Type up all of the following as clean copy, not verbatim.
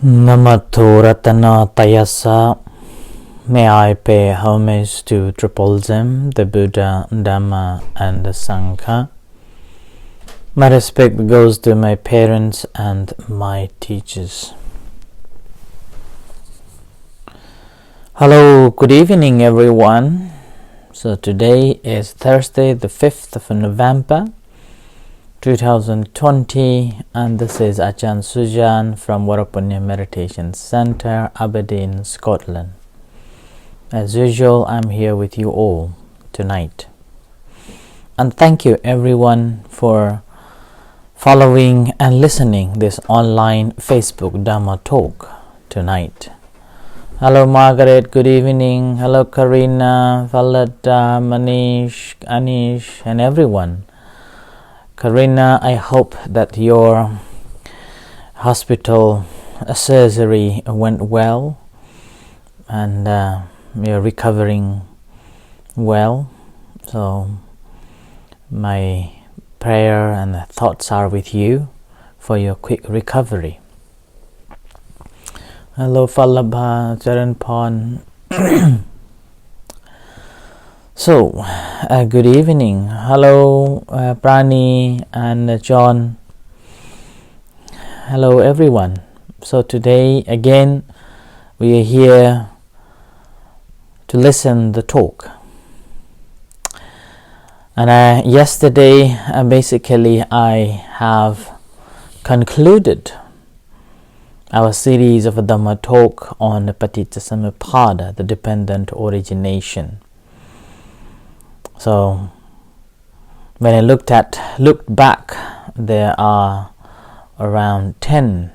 Namato Ratana Tayasa. May I pay homage to Triple Zem, the Buddha, Dhamma and the Sangha. My respect goes to my parents and my teachers. Hello, good evening everyone. So today is Thursday the 5th of November 2020, and this is Ajahn Sujan from Varapunya Meditation Center, Aberdeen, Scotland. As usual, I'm here with you all tonight. And thank you everyone for following and listening this online Facebook Dhamma talk tonight. Hello Margaret, good evening. Hello Karina, Valada, Manish, Anish and everyone. Karina, I hope that your hospital surgery went well and you're recovering well. So my prayer and thoughts are with you for your quick recovery. Hello Falabha, Charanpan. So, good evening. Hello Prani and John. Hello everyone. So today again we are here to listen the talk. And yesterday basically I have concluded our series of a Dhamma talk on the paticcasamuppada, the dependent origination. So when I looked back, there are around 10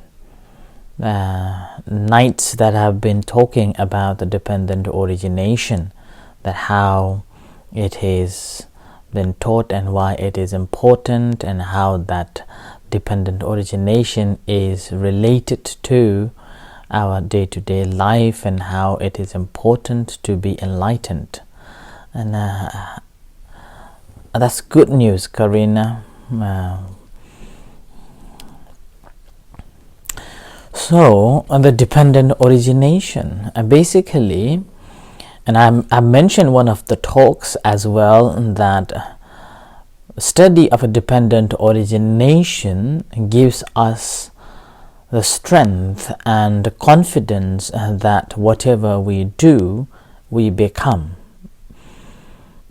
nights that have been talking about the dependent origination, that how it has been taught and why it is important, and how that dependent origination is related to our day-to-day life, and how it is important to be enlightened. And that's good news, Karina. So, the dependent origination, basically, and I mentioned one of the talks as well, that study of a dependent origination gives us the strength and confidence that whatever we do, we become.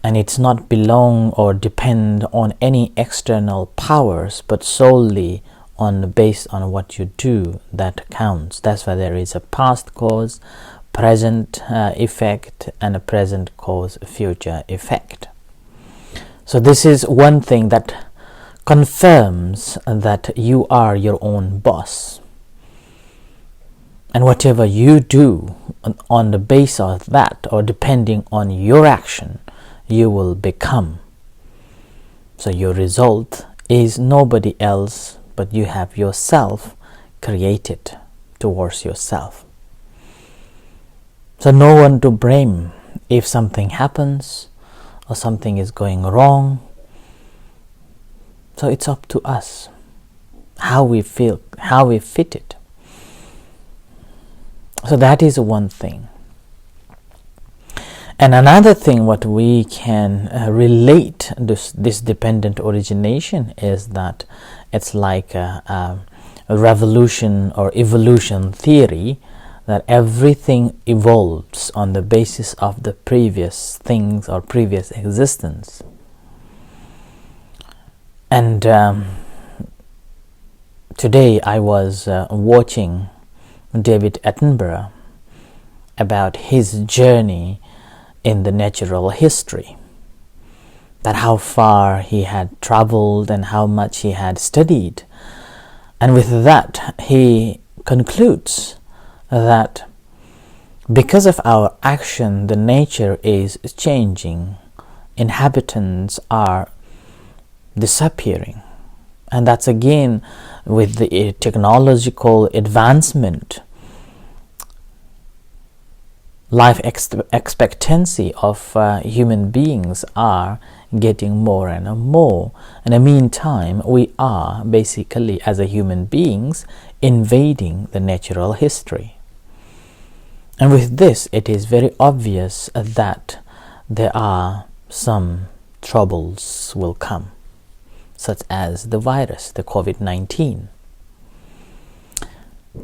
And it's not belong or depend on any external powers, but solely based on what you do that counts. That's why there is a past cause, present effect, and a present cause, future effect. So this is one thing that confirms that you are your own boss. And whatever you do on the basis of that, or depending on your action, you will become. So your result is nobody else, but you have yourself created towards yourself. So no one to blame if something happens or something is going wrong. So it's up to us how we feel, how we fit it. So that is one thing. And another thing what we can relate this dependent origination is that it's like a revolution or evolution theory, that everything evolves on the basis of the previous things or previous existence. And today I was watching David Attenborough about his journey in the natural history, that how far he had traveled and how much he had studied. And with that he concludes that because of our action, the nature is changing, inhabitants are disappearing. And that's again with the technological advancement. life expectancy of human beings are getting more and more. In the meantime, we are basically, as a human beings, invading the natural history. And with this, it is very obvious that there are some troubles will come, such as the virus, the COVID-19.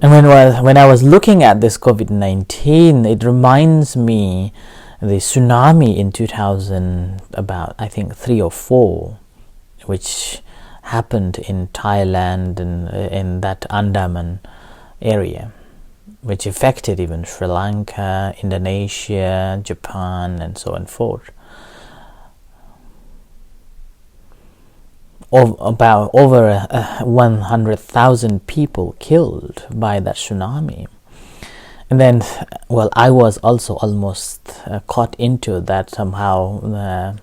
And when I was looking at this COVID-19, it reminds me the tsunami in 2000, about I think 3 or 4, which happened in Thailand and in that Andaman area, which affected even Sri Lanka, Indonesia, Japan, and so on and forth. About over 100,000 people killed by that tsunami. And then, well, I was also almost caught into that somehow.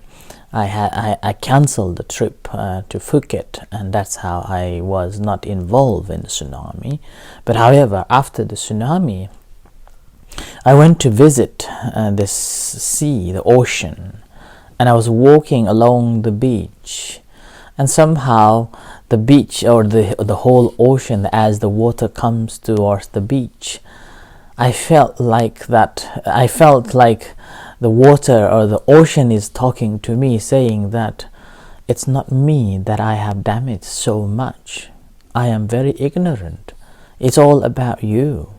I cancelled the trip to Phuket, and that's how I was not involved in the tsunami. But however, after the tsunami, I went to visit this sea, the ocean, and I was walking along the beach. And somehow the beach, or the whole ocean, as the water comes towards the beach, I felt like the water or the ocean is talking to me, saying that it's not me that I have damaged so much. I am very ignorant. It's all about you.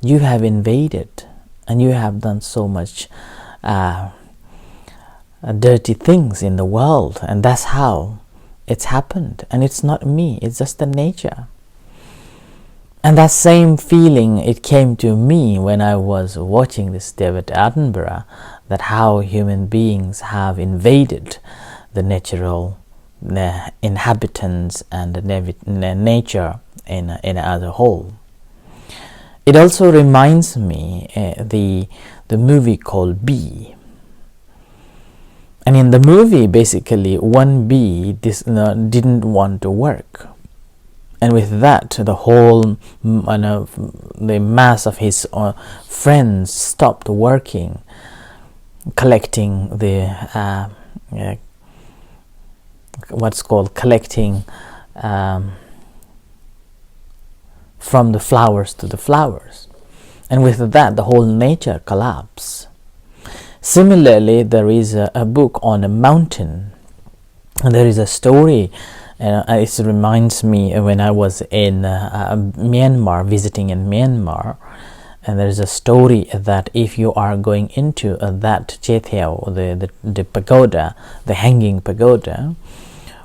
You have invaded, and you have done so much dirty things in the world, and that's how it's happened. And it's not me, it's just the nature. And that same feeling, it came to me when I was watching this David Attenborough, that how human beings have invaded the natural inhabitants and the nature in as a whole. It also reminds me the movie called Bee. And in the movie, basically, one bee didn't want to work. And with that, the whole the mass of his friends stopped working, collecting the collecting from the flowers to the flowers. And with that, the whole nature collapsed. Similarly, there is a book on a mountain, and there is a story. It reminds me when I was in Myanmar, visiting in Myanmar, and there is a story that if you are going into that Chethel, the pagoda, the hanging pagoda,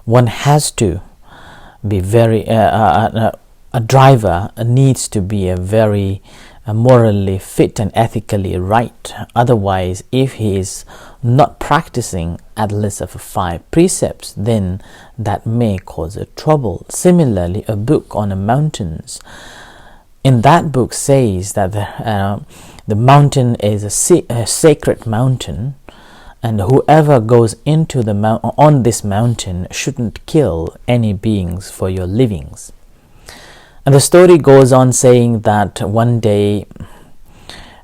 one has to be very, a driver needs to be a very morally fit and ethically right. Otherwise, if he is not practicing at least of 5 precepts, then that may cause a trouble. Similarly, a book on the mountains, in that book says that the mountain is a sacred mountain, and whoever goes into the on this mountain shouldn't kill any beings for your livings. And the story goes on saying that one day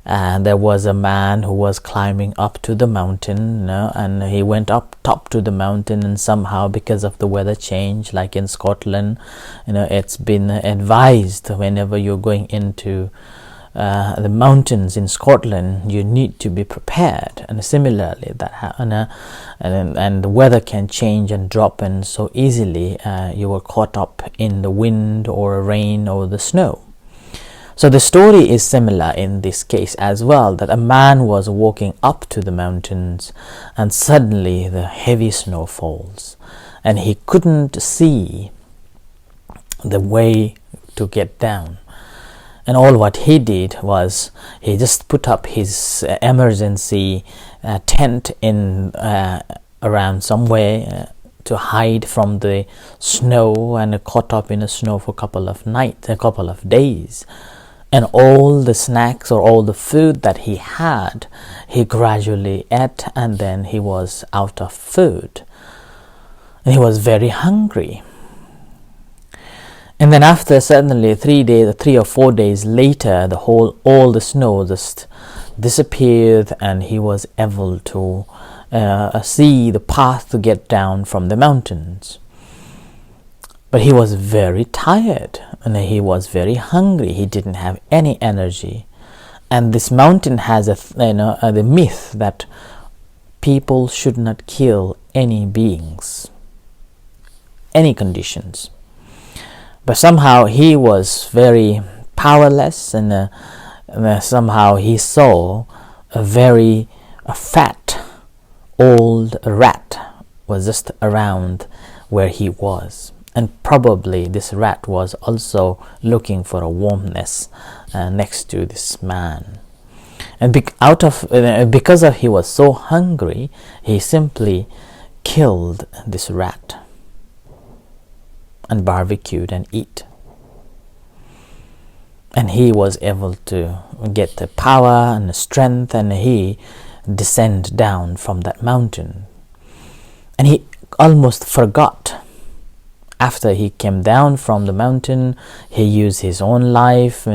there was a man who was climbing up to the mountain, and he went up top to the mountain, and somehow, because of the weather change, like in Scotland, it's been advised whenever you're going into the mountains in Scotland, you need to be prepared. And similarly, and the weather can change and drop, and so easily you were caught up in the wind or rain or the snow. So the story is similar in this case as well, that a man was walking up to the mountains, and suddenly the heavy snow falls, and he couldn't see the way to get down. And all what he did was he just put up his emergency tent in around somewhere to hide from the snow, and caught up in the snow for a couple of days. And all the snacks or all the food that he had, he gradually ate, and then he was out of food. And he was very hungry. And then after suddenly 3 or 4 days later, all the snow just disappeared, and he was able to see the path to get down from the mountains. But he was very tired and he was very hungry. He didn't have any energy. And this mountain has the myth that people should not kill any beings, any conditions. But somehow he was very powerless, and somehow he saw a very fat old rat was just around where he was. And probably this rat was also looking for a warmness next to this man. And because he was so hungry, he simply killed this rat and barbecued and eat. And he was able to get the power and the strength, and he descended down from that mountain. And he almost forgot. After he came down from the mountain, he used his own life.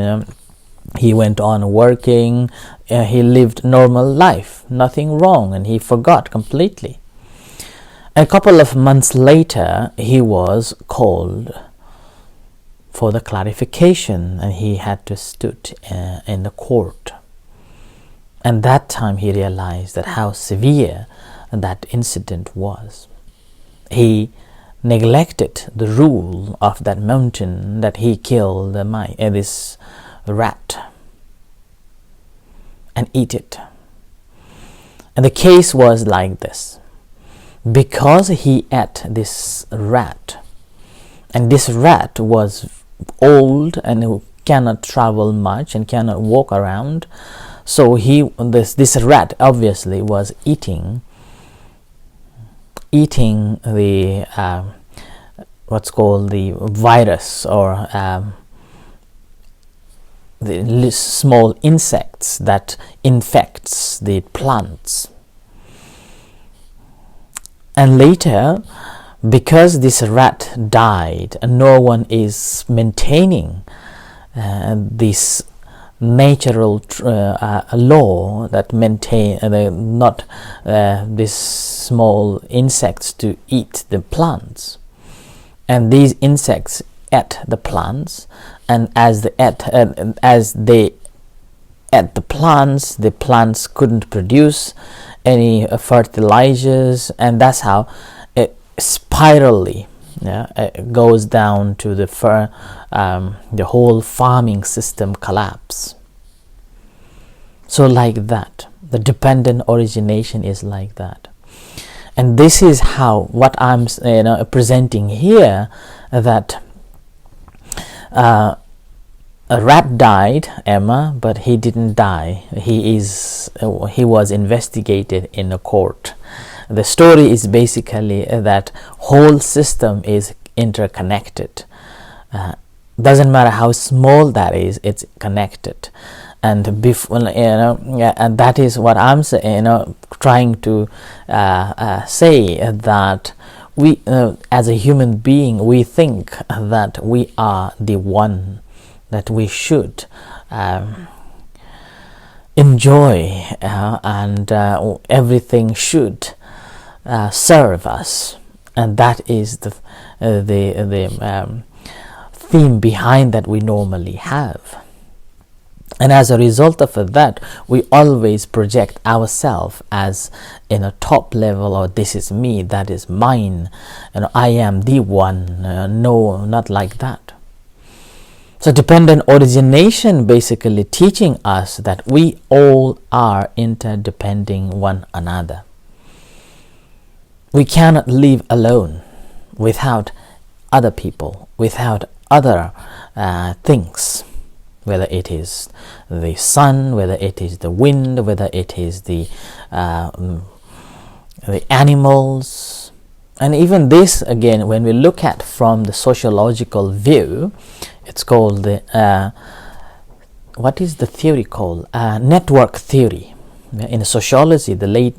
He went on working. He lived normal life, nothing wrong, and he forgot completely. A couple of months later, he was called for the clarification, and he had to stood in the court. And that time he realized that how severe that incident was. He neglected the rule of that mountain, that he killed this rat and eat it. And the case was like this. Because he ate this rat, and this rat was old and cannot travel much and cannot walk around, so this rat obviously was eating the what's called the virus, or the small insects that infects the plants. And later, because this rat died and no one is maintaining this natural law that maintain not these small insects to eat the plants, and these insects ate the plants, and as they ate the plants couldn't produce any fertilizers, and that's how it spirally it goes down to the whole farming system collapse. So like that, the dependent origination is like that. And this is how what I'm presenting here, that a rat died, Emma, but he didn't die. He was investigated in a court. The story is basically that whole system is interconnected. Doesn't matter how small that is, it's connected. And and that is what I'm trying to say, that we, as a human being, we think that we are the one, that we should enjoy, and everything should serve us, and that is the theme behind that we normally have. And as a result of that, we always project ourselves as in a top level, or this is me, that is mine, and I am the one. No, not like that. So dependent origination basically teaching us that we all are interdepending one another. We cannot live alone without other people, without other things, whether it is the sun, whether it is the wind, whether it is the animals. And even this, again, when we look at from the sociological view, it's called the what is the theory called? Network theory. In sociology, the late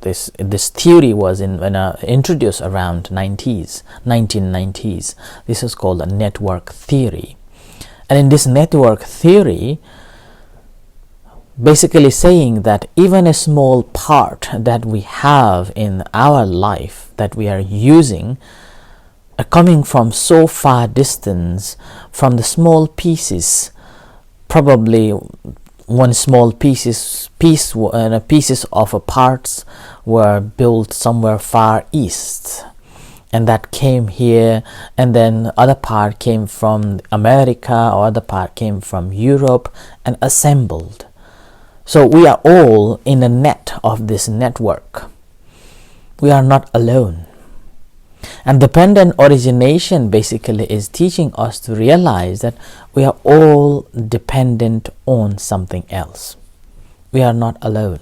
this theory was introduced around 1990s. This is called a network theory. And in this network theory, basically saying that even a small part that we have in our life that we are using are coming from so far distance, from the small pieces, probably one small pieces of a parts were built somewhere far east, and that came here, and then other part came from America, or other part came from Europe, and assembled. So we are all in a net of this network. We are not alone. And dependent origination basically is teaching us to realize that we are all dependent on something else. We are not alone.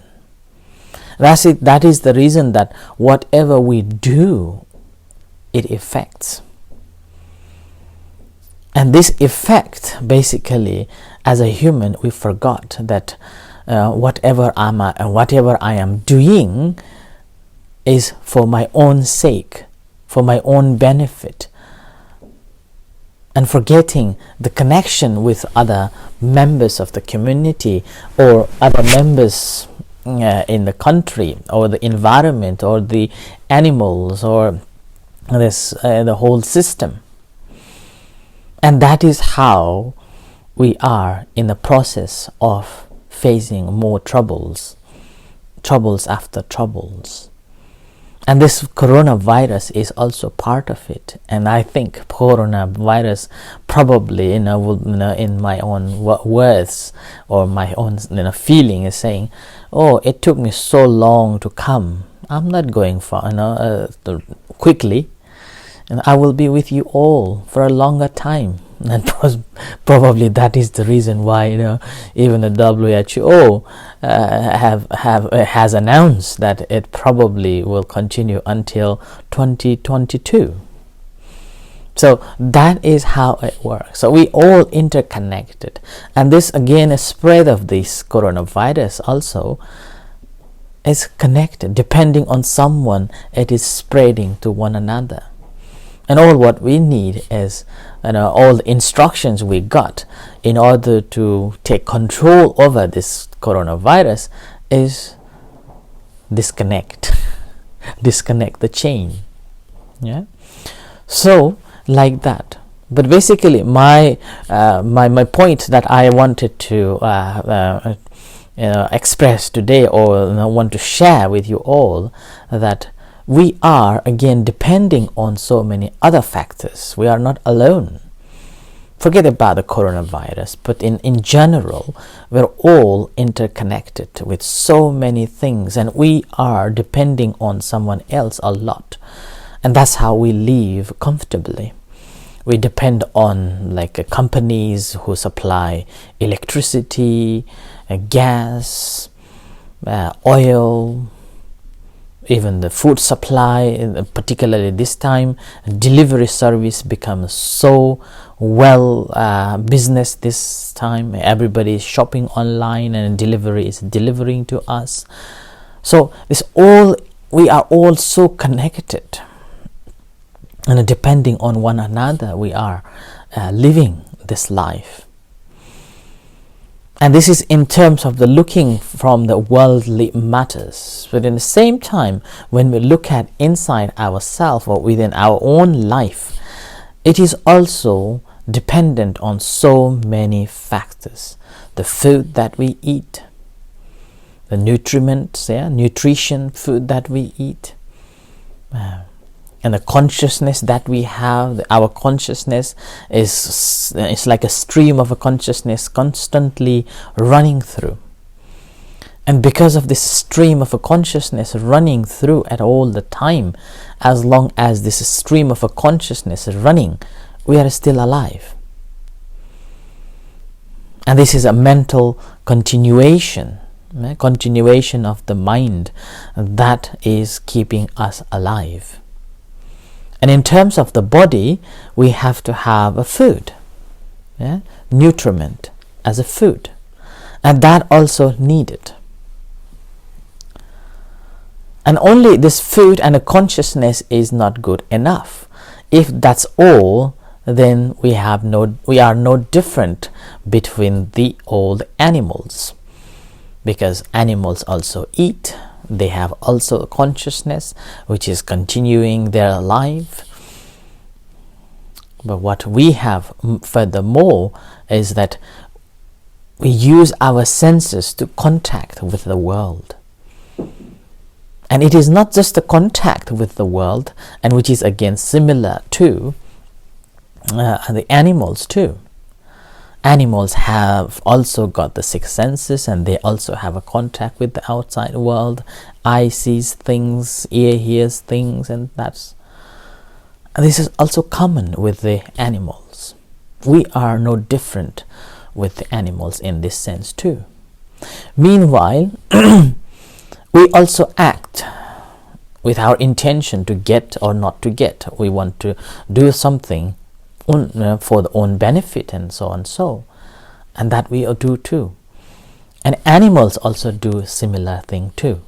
That's it. That is the reason that whatever we do, it affects. And this effect, basically, as a human, we forgot that whatever I am doing is for my own sake, for my own benefit, and forgetting the connection with other members of the community or other members in the country or the environment or the animals or the whole system. And that is how we are in the process of facing more troubles after troubles. And this coronavirus is also part of it. And I think coronavirus probably, in my own words or my own feeling, is saying, "Oh, it took me so long to come. I'm not going quickly, and I will be with you all for a longer time." And probably that is the reason why even the WHO has announced that it probably will continue until 2022. So that is how it works. So we all interconnected, and this again, a spread of this coronavirus also is connected. Depending on someone, it is spreading to one another. And all what we need is all the instructions we got in order to take control over this coronavirus is disconnect the chain. Yeah. So like that. But basically my point that I wanted to express today, or want to share with you all, that we are again depending on so many other factors. We are not alone. Forget about the coronavirus, but in general, we're all interconnected with so many things, and we are depending on someone else a lot. And that's how we live comfortably. We depend on companies who supply electricity, gas, oil, even the food supply. Particularly this time, delivery service becomes so business this time. Everybody is shopping online, and delivery is delivering to us. So we are all so connected, and depending on one another, we are living this life. And this is in terms of the looking from the worldly matters. But in the same time, when we look at inside ourselves or within our own life, it is also dependent on so many factors. The food that we eat, the nutrition food that we eat, and the consciousness that we have. Our consciousness is like a stream of a consciousness constantly running through. And because of this stream of a consciousness running through at all the time, as long as this stream of a consciousness is running, we are still alive. And this is a mental continuation of the mind that is keeping us alive. And in terms of the body, we have to have a food, nutriment as a food, and that also needed. And only this food and a consciousness is not good enough. If that's all, then we are no different between the old animals. because animals also eat. They have also a consciousness which is continuing their life. But what we have furthermore is that we use our senses to contact with the world. And it is not just the contact with the world, and which is again similar to the animals too. Animals have also got the six senses, and they also have a contact with the outside world. Eye sees things, ear hears things, and this is also common with the animals. We are no different with the animals in this sense too. Meanwhile, we also act with our intention to get or not to get. We want to do something for the own benefit and so on, and that we do too. And animals also do a similar thing too.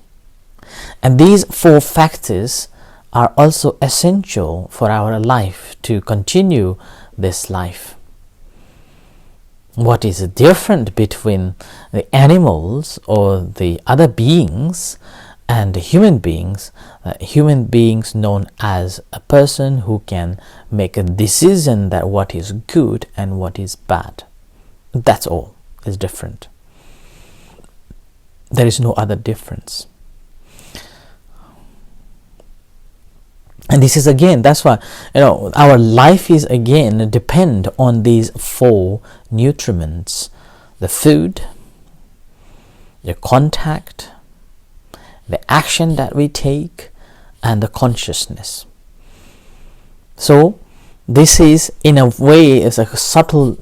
And these four factors are also essential for our life to continue this life. What is different between the animals or the other beings and the human beings? Human beings known as a person who can make a decision that what is good and what is bad. That's all is different. There is no other difference. And this is again, that's why our life is again depend on these four nutriments: the food, the contact, the action that we take, and the consciousness. So this is in a way is a subtle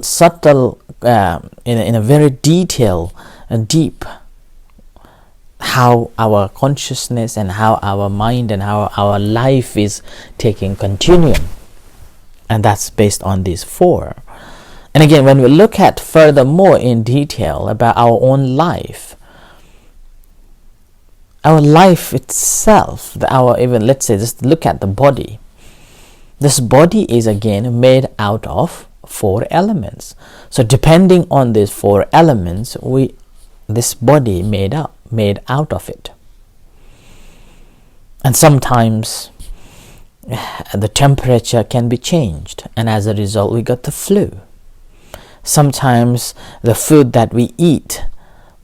in a very detailed and deep how our consciousness and how our mind and how our life is taking continuum, and that's based on these four. And again, when we look at furthermore in detail about our own life, our life itself, even let's say just look at the body. This body is again made out of four elements. So depending on these four elements, this body made out of it. And sometimes the temperature can be changed, and as a result we got the flu. Sometimes the food that we eat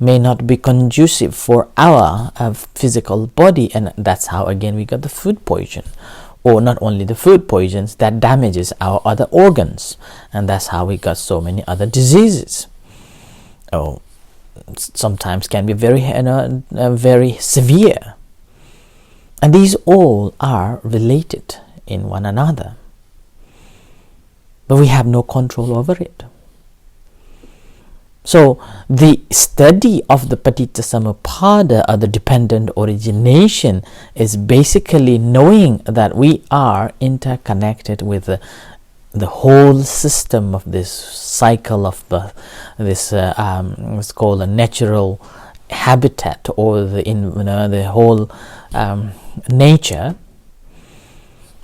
may not be conducive for our physical body, and that's how again we got the food poison. Or not only the food poisons that damages our other organs, and that's how we got so many other diseases. Sometimes can be very severe, and these all are related in one another, but we have no control over it. So the study of the paticcasamuppada, or the dependent origination, is basically knowing that we are interconnected with the whole system of this cycle of what's called a natural habitat, or the whole nature.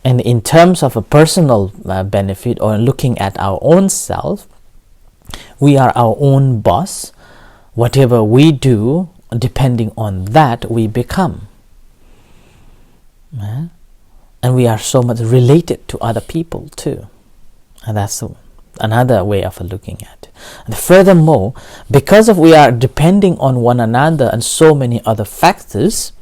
And in terms of a personal benefit, or looking at our own self, we are our own boss. Whatever we do, depending on that, we become. And we are so much related to other people too. And that's another way of looking at it. And furthermore, because we are depending on one another and so many other factors,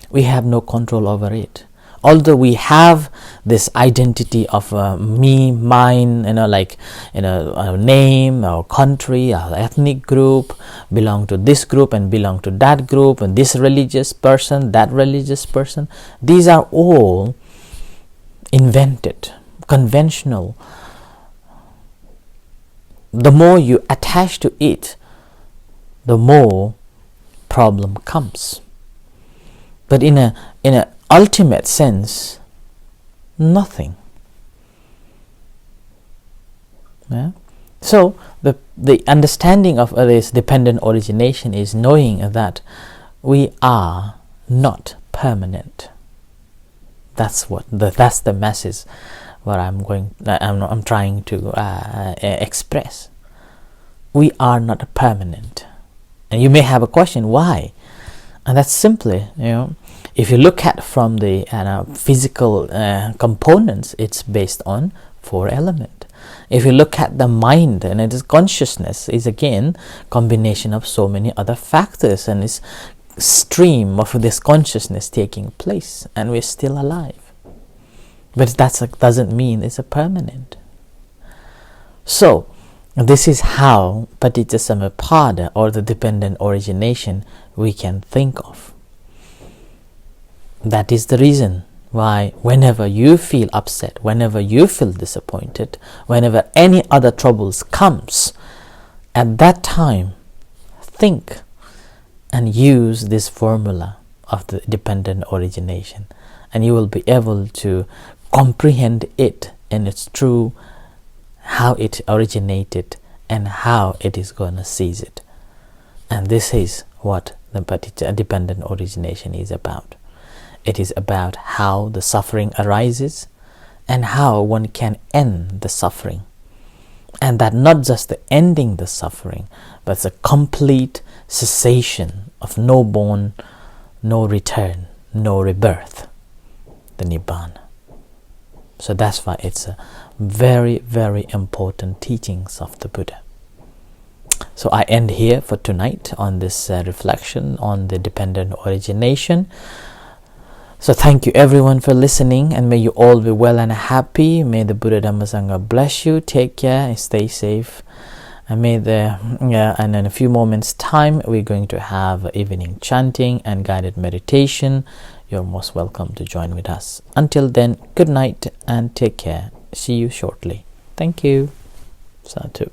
we have no control over it. Although we have this identity of me, mine, our name, our country, our ethnic group, belong to this group and belong to that group, and this religious person, that religious person, these are all invented, conventional. The more you attach to it, the more problem comes. But in a ultimate sense, nothing. So the understanding of this dependent origination is knowing that we are not permanent. That's the message what I'm trying to express. We are not permanent. And you may have a question, why? And that's simply, if you look at from the physical components, it's based on 4 elements. If you look at the mind, and it is consciousness, is again combination of so many other factors, and this stream of this consciousness taking place, and we're still alive. But that doesn't mean it's a permanent. So this is how paticcasamuppada, or the dependent origination, we can think of. That is the reason why whenever you feel upset, whenever you feel disappointed, whenever any other troubles comes, at that time think and use this formula of the dependent origination, and you will be able to comprehend it in its true, how it originated and how it is going to seize it. And this is what the dependent origination is about. It is about how the suffering arises and how one can end the suffering. And that not just the ending the suffering, but the complete cessation of no born, no return, no rebirth, the Nibbana. So that's why it's a very, very important teachings of the Buddha. So I end here for tonight on this reflection on the dependent origination. So thank you everyone for listening, and may you all be well and happy. May the Buddha Dhamma Sangha bless you. Take care, stay safe, and and in a few moments time we're going to have evening chanting and guided meditation. You're most welcome to join with us. Until then, good night and take care. See you shortly. Thank you. Sadhu.